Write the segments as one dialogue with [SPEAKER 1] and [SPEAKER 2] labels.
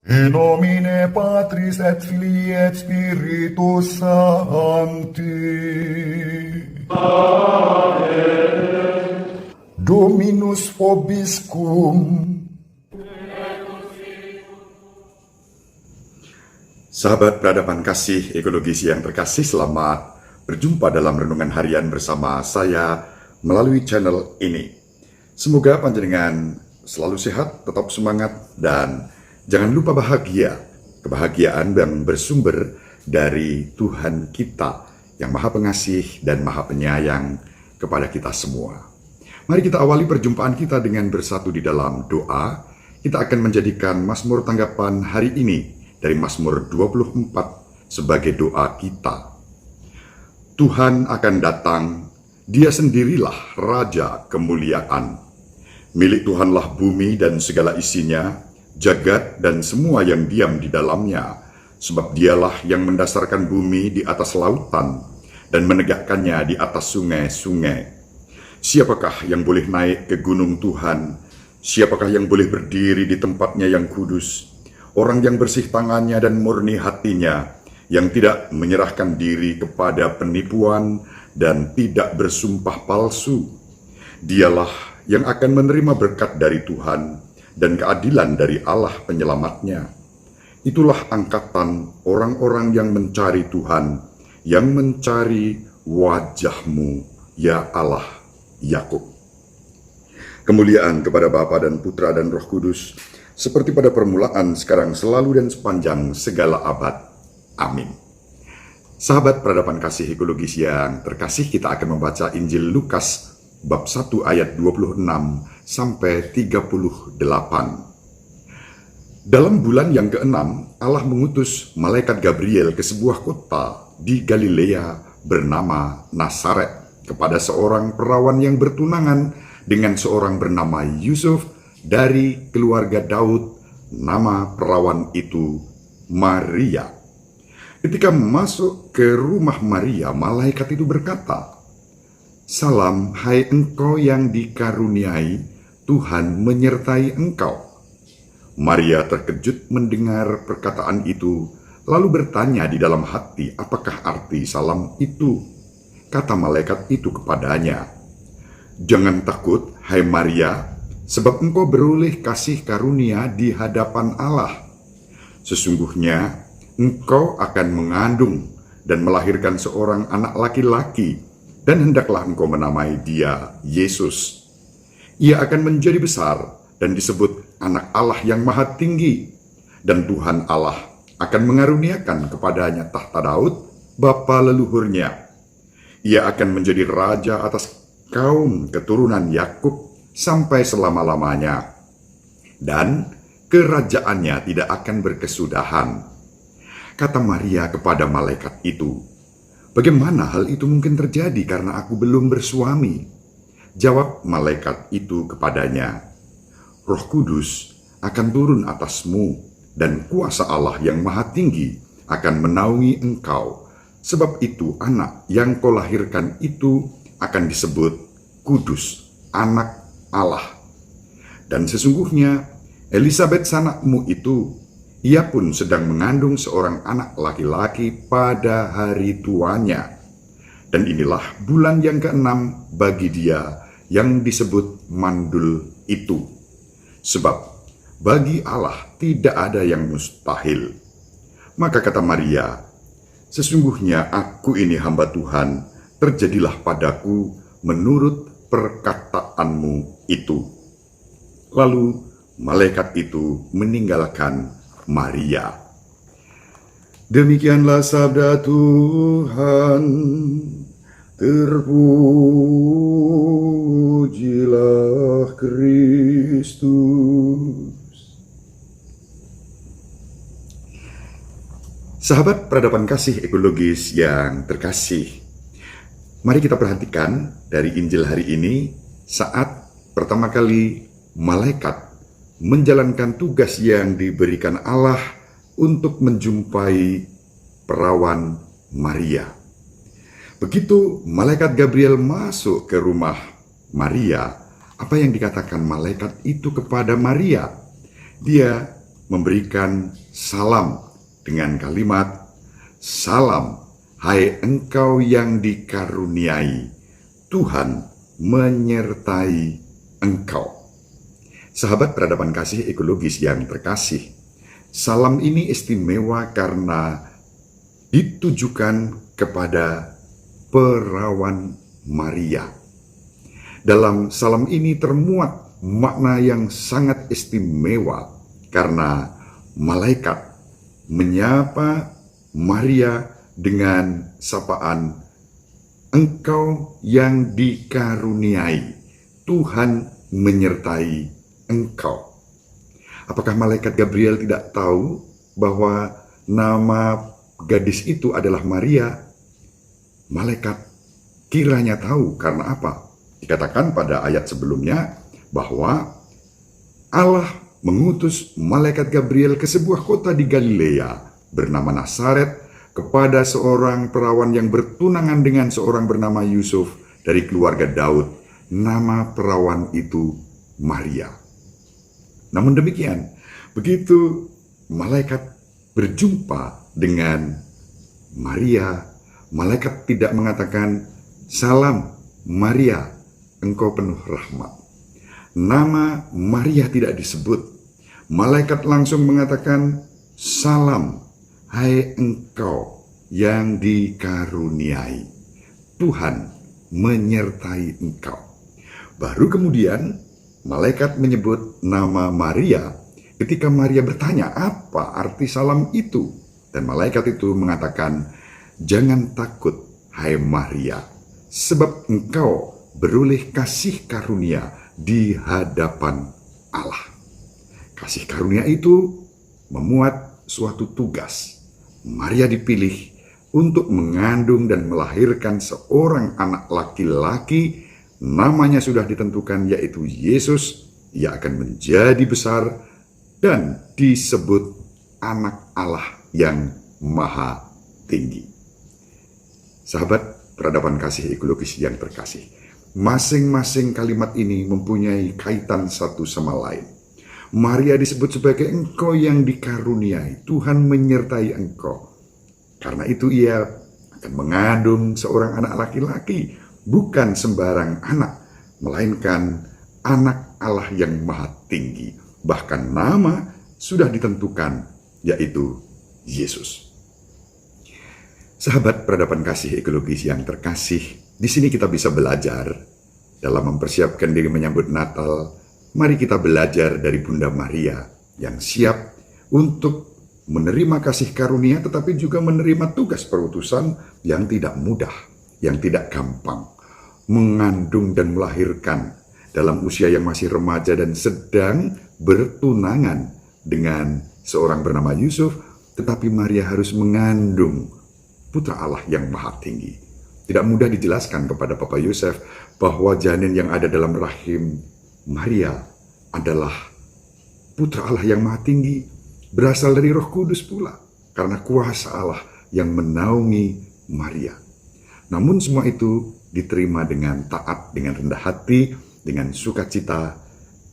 [SPEAKER 1] In nomine Patris et Filii et Spiritus Sancti. Dominus vobiscum.
[SPEAKER 2] Sahabat peradaban kasih ekologis yang terkasih, selamat berjumpa dalam renungan harian bersama saya melalui channel ini. Semoga panjenengan selalu sehat, tetap semangat, dan jangan lupa bahagia. Kebahagiaan yang bersumber dari Tuhan kita yang Maha Pengasih dan Maha Penyayang kepada kita semua. Mari kita awali perjumpaan kita dengan bersatu di dalam doa. Kita akan menjadikan Mazmur tanggapan hari ini dari Mazmur 24 sebagai doa kita. Tuhan akan datang, Dia sendirilah Raja kemuliaan. Milik Tuhanlah bumi dan segala isinya, jagat dan semua yang diam di dalamnya, sebab Dialah yang mendasarkan bumi di atas lautan dan menegakkannya di atas sungai-sungai. Siapakah yang boleh naik ke gunung Tuhan? Siapakah yang boleh berdiri di tempatnya yang kudus? Orang yang bersih tangannya dan murni hatinya, yang tidak menyerahkan diri kepada penipuan dan tidak bersumpah palsu. Dialah yang akan menerima berkat dari Tuhan dan keadilan dari Allah penyelamatnya. Itulah angkatan orang-orang yang mencari Tuhan, yang mencari wajah-Mu, ya Allah Yakub. Kemuliaan kepada Bapa dan Putra dan Roh Kudus, seperti pada permulaan, sekarang, selalu, dan sepanjang segala abad. Amin. Sahabat peradaban kasih ekologis yang terkasih, kita akan membaca Injil Lukas bab 1 ayat 26 sampai 38. Dalam bulan yang ke-6, Allah mengutus malaikat Gabriel ke sebuah kota di Galilea bernama Nazaret kepada seorang perawan yang bertunangan dengan seorang bernama Yusuf dari keluarga Daud. Nama perawan itu Maria. Ketika masuk ke rumah Maria, malaikat itu berkata, "Salam, hai engkau yang dikaruniai, Tuhan menyertai engkau." Maria terkejut mendengar perkataan itu, lalu bertanya di dalam hati, apakah arti salam itu? Kata malaikat itu kepadanya, "Jangan takut, hai Maria, sebab engkau beroleh kasih karunia di hadapan Allah. Sesungguhnya engkau akan mengandung dan melahirkan seorang anak laki-laki, dan hendaklah engkau menamai dia Yesus. Ia akan menjadi besar dan disebut Anak Allah yang Maha Tinggi, dan Tuhan Allah akan mengaruniakan kepadanya tahta Daud, bapa leluhurnya. Ia akan menjadi raja atas kaum keturunan Yakub sampai selama-lamanya, dan kerajaannya tidak akan berkesudahan." Kata Maria kepada malaikat itu, "Bagaimana hal itu mungkin terjadi karena aku belum bersuami?" Jawab malaikat itu kepadanya, "Roh Kudus akan turun atasmu, dan kuasa Allah yang Maha Tinggi akan menaungi engkau. Sebab itu anak yang kau lahirkan itu akan disebut Kudus, Anak Allah. Dan sesungguhnya Elisabet sanakmu itu, ia pun sedang mengandung seorang anak laki-laki pada hari tuanya. Dan inilah bulan yang ke-6 bagi dia yang disebut mandul itu. Sebab bagi Allah tidak ada yang mustahil." Maka kata Maria, "Sesungguhnya aku ini hamba Tuhan, terjadilah padaku menurut perkataanmu itu." Lalu malaikat itu meninggalkan Maria. Demikianlah sabda Tuhan. Terpujilah Kristus. Sahabat peradaban kasih ekologis yang terkasih, mari kita perhatikan dari Injil hari ini saat pertama kali malaikat menjalankan tugas yang diberikan Allah untuk menjumpai perawan Maria. Begitu malaikat Gabriel masuk ke rumah Maria, apa yang dikatakan malaikat itu kepada Maria? Dia memberikan salam dengan kalimat, "Salam, hai engkau yang dikaruniai, Tuhan menyertai engkau." Sahabat peradaban kasih ekologis yang terkasih, salam ini istimewa karena ditujukan kepada perawan Maria. Dalam salam ini termuat makna yang sangat istimewa karena malaikat menyapa Maria dengan sapaan, "Engkau yang dikaruniai, Tuhan menyertai engkau." Apakah malaikat Gabriel tidak tahu bahwa nama gadis itu adalah Maria? Malaikat kiranya tahu. Karena apa? Dikatakan pada ayat sebelumnya bahwa Allah mengutus malaikat Gabriel ke sebuah kota di Galilea bernama Nazaret kepada seorang perawan yang bertunangan dengan seorang bernama Yusuf dari keluarga Daud. Nama perawan itu Maria. Namun demikian, begitu malaikat berjumpa dengan Maria, malaikat tidak mengatakan, "Salam Maria, engkau penuh rahmat." Nama Maria tidak disebut. Malaikat langsung mengatakan, "Salam, hai engkau yang dikaruniai, Tuhan menyertai engkau." Baru kemudian malaikat menyebut nama Maria ketika Maria bertanya apa arti salam itu. Dan malaikat itu mengatakan, "Jangan takut, hai Maria, sebab engkau beroleh kasih karunia di hadapan Allah." Kasih karunia itu memuat suatu tugas. Maria dipilih untuk mengandung dan melahirkan seorang anak laki-laki. Namanya sudah ditentukan, yaitu Yesus. Ia akan menjadi besar dan disebut anak Allah yang maha tinggi. Sahabat peradaban kasih ekologis yang terkasih, masing-masing kalimat ini mempunyai kaitan satu sama lain. Maria disebut sebagai engkau yang dikaruniai, Tuhan menyertai engkau. Karena itu ia akan mengandung seorang anak laki-laki, bukan sembarang anak, melainkan anak Allah yang maha tinggi. Bahkan nama sudah ditentukan, yaitu Yesus. Sahabat peradaban kasih ekologis yang terkasih, di sini kita bisa belajar dalam mempersiapkan diri menyambut Natal. Mari kita belajar dari Bunda Maria yang siap untuk menerima kasih karunia, tetapi juga menerima tugas perutusan yang tidak mudah, yang tidak gampang. Mengandung dan melahirkan dalam usia yang masih remaja dan sedang bertunangan dengan seorang bernama Yusuf, tetapi Maria harus mengandung putra Allah yang maha tinggi. Tidak mudah dijelaskan kepada Papa Yosef bahwa janin yang ada dalam rahim Maria adalah putra Allah yang maha tinggi, berasal dari Roh Kudus pula, karena kuasa Allah yang menaungi Maria. Namun semua itu diterima dengan taat, dengan rendah hati, dengan sukacita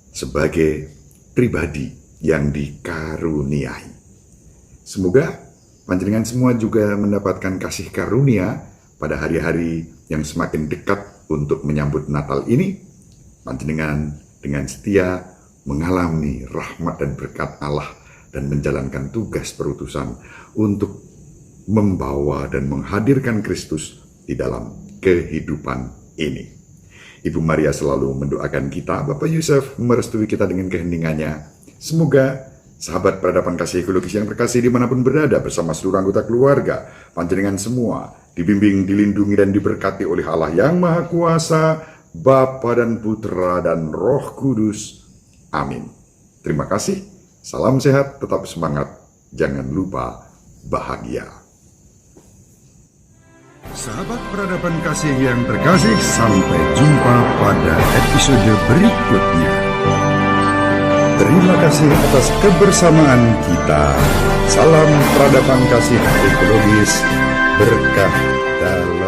[SPEAKER 2] sebagai pribadi yang dikaruniai. Semoga panjenengan semua juga mendapatkan kasih karunia pada hari-hari yang semakin dekat untuk menyambut Natal ini. Panjenengan dengan setia mengalami rahmat dan berkat Allah dan menjalankan tugas perutusan untuk membawa dan menghadirkan Kristus di dalam kehidupan ini. Ibu Maria selalu mendoakan kita, Bapak Yosef merestui kita dengan kehendingannya. Semoga sahabat peradaban kasih ekologis yang terkasih dimanapun berada bersama seluruh anggota keluarga, panjenengan semua dibimbing, dilindungi, dan diberkati oleh Allah yang Maha Kuasa, Bapa dan Putra dan Roh Kudus. Amin. Terima kasih. Salam sehat, tetap semangat. Jangan lupa bahagia. Sahabat peradaban kasih yang terkasih, sampai jumpa pada episode berikutnya. Terima kasih atas kebersamaan kita. Salam peradaban kasih ekologis, berkah dalam